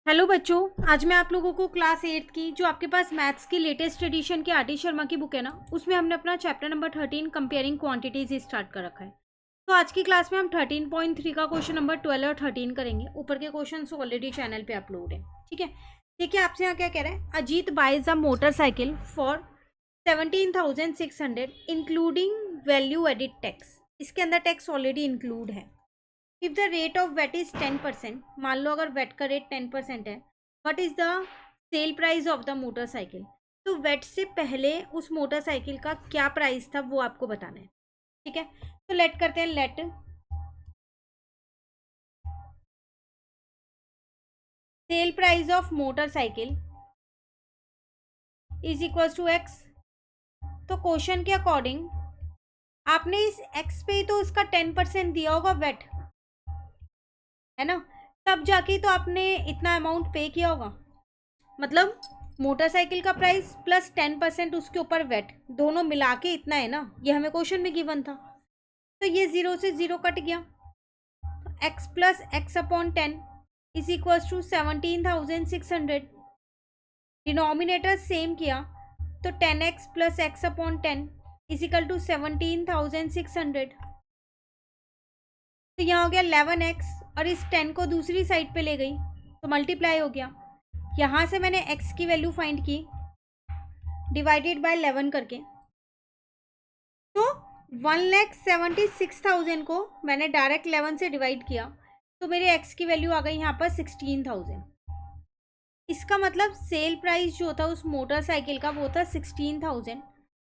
Hello बच्चों, आज मैं आप लोगों को क्लास 8 की जो आपके पास मैथ्स की लेटेस्ट एडिशन की आर टी शर्मा की बुक है ना, उसमें हमने अपना chapter number 13 comparing quantities start कर रखा है। तो आज की क्लास में हम 13.3 का क्वेश्चन नंबर 12 और 13 करेंगे। ऊपर के क्वेश्चन ऑलरेडी चैनल पे अपलोड है, ठीक है। देखिए आपसे यहाँ क्या कह रहा है, Ajit buys a motorcycle for 17,600 including value added tax. इसके अंदर टैक्स ऑलरेडी इंक्लूड है। If the rate of VAT is 10%, मान लो अगर वेट का रेट 10% है, what is the sale price of the motorcycle. तो वेट से पहले उस मोटरसाइकिल का क्या प्राइस था वो आपको बताना है, ठीक है। तो लेट करते हैं, let sale price of motorcycle is equal to X. तो क्वेश्चन के अकॉर्डिंग आपने इस एक्स पे ही तो उसका 10% दिया होगा वेट, है ना। तब जाके तो आपने इतना अमाउंट पे किया होगा। मतलब मोटरसाइकिल का प्राइस प्लस 10% उसके ऊपर वेट, दोनों मिला के इतना है ना। ये हमें क्वेश्चन में गिवन था। तो ये 0 से 0 कट गया। X plus X upon 10 is equal to 17,600। Denominator same किया तो 10x plus X upon 10 is equal to 17,600। तो यहाँ हो गया 11x, और इस 10 को दूसरी साइड पे ले गई तो मल्टीप्लाई हो गया। यहाँ से मैंने x की वैल्यू फाइंड की डिवाइडेड बाय 11 करके। तो 1,76,000 को मैंने डायरेक्ट 11 से डिवाइड किया तो मेरे x की वैल्यू आ गई यहाँ पर 16,000। इसका मतलब सेल प्राइस जो था उस मोटरसाइकिल का वो था 16,000।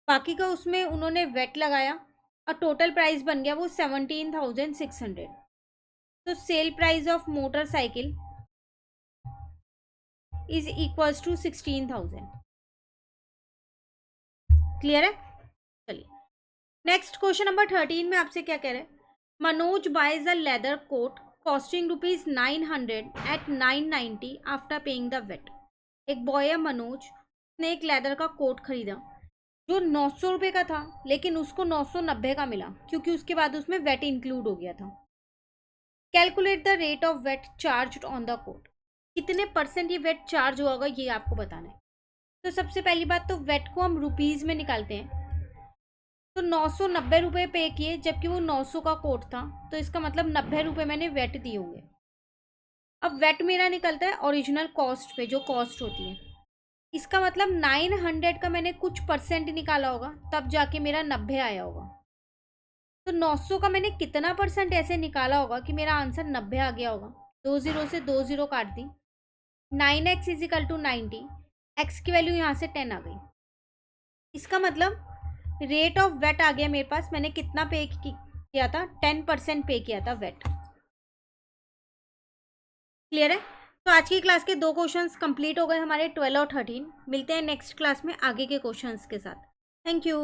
बाकी का उसमें उन्होंने वेट लगाया और टोटल प्राइस बन गया वो 17,600। तो sale price of motorcycle is equals to 16,000। Clear है। चलिए नेक्स्ट क्वेश्चन नंबर 13 में आपसे क्या कह रहे हैं, Manoj buys a leather coat costing ₹900 at 990 after paying the VAT. एक बॉय है मनोज, उसने एक लेदर का कोट खरीदा जो 900 रुपये का था, लेकिन उसको 990 का मिला क्योंकि उसके बाद उसमें वेट इंक्लूड हो गया था। Calculate the rate of VAT charge on the coat. कितने परसेंट ये वेट चार्ज होगा ये आपको बताना है। तो सबसे पहली बात तो वेट को हम रुपीज़ में निकालते हैं। तो 990 रुपये पे किए, जबकि वो 900 का कोट था, तो इसका मतलब 90 रुपये मैंने वेट दिए होंगे। अब वेट मेरा निकलता है ओरिजिनल कॉस्ट पे, जो कॉस्ट होती है। इसका मतलब 900 का मैंने कुछ परसेंट निकाला होगा, तब जाके मेरा 90 आया होगा। तो 900 का मैंने कितना परसेंट ऐसे निकाला होगा कि मेरा आंसर 90 आ गया होगा। 2 0 से 2 0 काट दी। 9x is equal to 90, X की वैल्यू यहाँ से 10 आ गई। इसका मतलब रेट ऑफ वेट आ गया मेरे पास। मैंने कितना पे किया था, 10% पे किया था वेट। क्लियर है। तो आज की क्लास के 2 क्वेश्चंस कंप्लीट हो गए हमारे, 12 और 13। मिलते हैं नेक्स्ट क्लास में आगे के क्वेश्चंस के साथ। Thank you.